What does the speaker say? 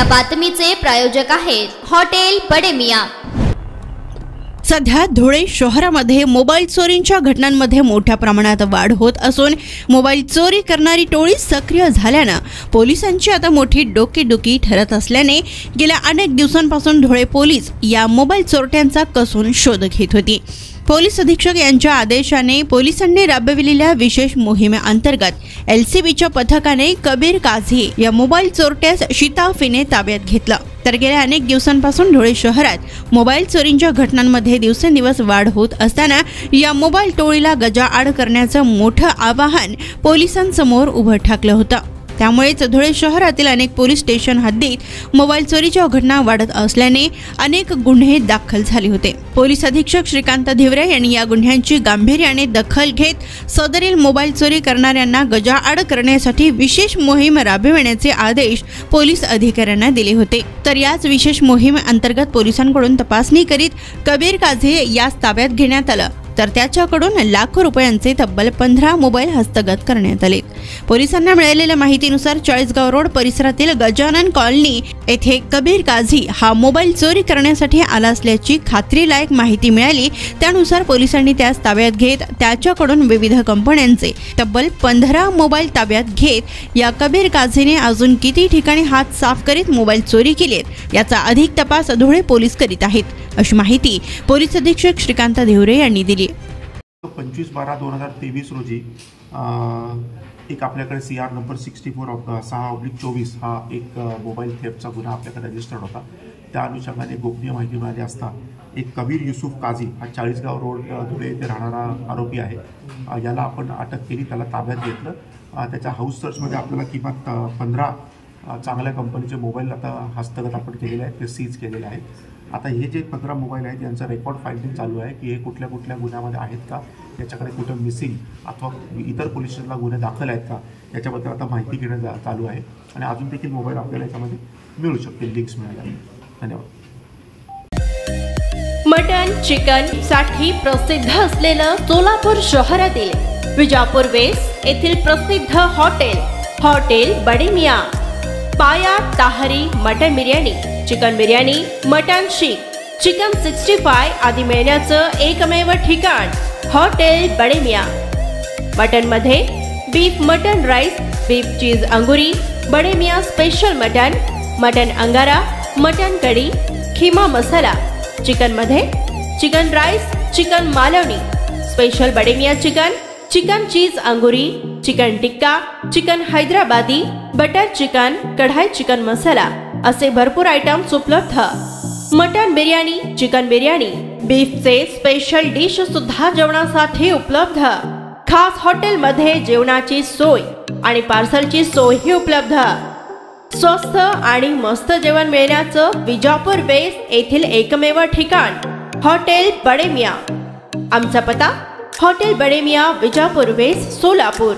या बातमीचे प्रायोजक आहेत हॉटेल बडे मियां। सध्या धुळे शहरामध्ये मोबाईल चोरींच्या घटनांमध्ये मोठ्या प्रमाणात वाढ होत असून मोबाईल चोरी करणारी टोळी सक्रिय झाल्याने पोलिसांची आता मोठी डोकेदुखी ठरत असल्याने गेल्या अनेक दिवसांपासून धुळे पोलीस या मोबाईल चोरट्यांचा कसून शोध घेत होती। पोलीस अधीक्षक यांच्या आदेशाने पोलिसांनी राबविलेल्या विशेष मोहिमेअंतर्गत एलसीबीच्या पथकाने कबीर काझी या मोबाईल चोरट्यास शिताफीने ताब्यात घेतलं। तर गेल्या अनेक दिवसांपासून धुळे शहरात मोबाईल चोरींच्या घटनांमध्ये दिवसेंदिवस वाढ होत असताना या मोबाईल टोळीला गजाआड करण्याचं मोठं आवाहन पोलिसांसमोर उभं ठाकलं होतं। त्यामुळेच धुळे शहरातील अनेक पोलीस स्टेशन हद्दीत मोबाईल चोरीच्या घटना वाढत असल्याने अनेक गुन्हे दाखल झाले होते। पोलीस अधीक्षक श्रीकांत धिवरे यांनी या गुन्ह्यांची गांभीर्याने दखल घेत सदरील मोबाईल चोरी करणाऱ्यांना गजाआड करण्यासाठी विशेष मोहीम राबविण्याचे आदेश पोलीस अधिकाऱ्यांना दिले होते। तर याच विशेष मोहिमेअंतर्गत पोलिसांकडून तपासणी करीत कबीर काझी यास ताब्यात घेण्यात आलं। तर त्याच्याकडून लाखो रुपयांचे तब्बल 15 मोबाईल हस्तगत करण्यात आले। पोलिसांना मिळालेल्या माहितीनुसार चाळीसगाव रोड परिसरातील गजानन कॉलनी येथे कबीर काझी हा मोबाईल चोरी करण्यासाठी आला असल्याची खात्रीलायक माहिती मिळाली। त्यानुसार पोलिसांनी त्यास ताब्यात घेत त्याच्याकडून विविध कंपन्यांचे तब्बल 15 मोबाईल ताब्यात घेत या कबीर काझीने अजून किती ठिकाणी हात साफ करीत मोबाईल चोरी केलेत याचा अधिक तपास धुळे पोलीस करीत आहेत, अशी माहिती पोलीस अधीक्षक श्रीकांत धिवरे यांनी दिली। 25/12/2023 रोजी एक आपल्याकडे CR नंबर 64/6/24 हा एक मोबाईल थेफ्टचा गुन्हा आपल्याकडे रजिस्टर्ड होता। त्या अनुषंगाने गोपनीय माहिती मिळाली असता एक कबीर युसुफ काझी हा 40गाव रोड धुळे येथे राहणारा आरोपी आहे, याला आपण अटक केली, त्याला ताब्यात घेतलं। त्याच्या हाऊस सर्चमध्ये आपल्याला किमान 15 चांगल्या कंपनीचे मोबाईल आता हस्तगत आपण केलेले आहेत, ते सीज केलेले आहेत। आता हे जे 15 मोबाईल आहेत यांचा रेकॉर्ड फाइंडिंग चालू आहे की हे कुठल्या कुठल्या गुन्ह्यामध्ये आहेत का, याच्याकडे कुठं मिसिंग अथवा इतर पोलीस स्टेशनला गुन्हे दाखल आहेत का, याच्याबद्दल आता माहिती घेणं चालू आहे आणि अजून देखील मोबाईल आपल्याला याच्यामध्ये मिळू शकतील लिंक्स मिळाल्या। धन्यवाद। मटन चिकन साठी प्रसिद्ध असलेलं सोलापूर शहरातील विजापूर वेस्ट येथील प्रसिद्ध हॉटेल बडे मियां। पाया ताहरी mutton biryani, chicken biryani, mutton शीख, चिकन 65 आदी मिळण्याचं एकमेव ठिकाण हॉटेल बडे मियां। मटन मध्ये beef mutton rice, beef cheese अंगुरी, Bade Miyan special mutton, mutton अंगारा, मटन कढी, खीमा मसाला। चिकन मध्ये chicken rice, chicken Malvani, special Bade Miyan chicken, chicken cheese अंगुरी, chicken tikka, chicken Hyderabadi, butter chicken, kadai chicken masala असे भरपूर आयटम्स उपलब्ध। मटन बिर्याणी, चिकन बिर्याणी, बीफचे स्पेशल डिश सुद्धा जेवणासाठी उपलब्ध। खास हॉटेलमध्ये जेवणाची सोय आणि पार्सलची सोयही उपलब्ध। स्वस्त आणि मस्त जेवण मिळण्याचं विजापूर वेस्ट येथील एकमेव ठिकाण हॉटेल बडे मियां। आमचा पत्ता हॉटेल बडे मियां, विजापूर वेस्ट, सोलापूर।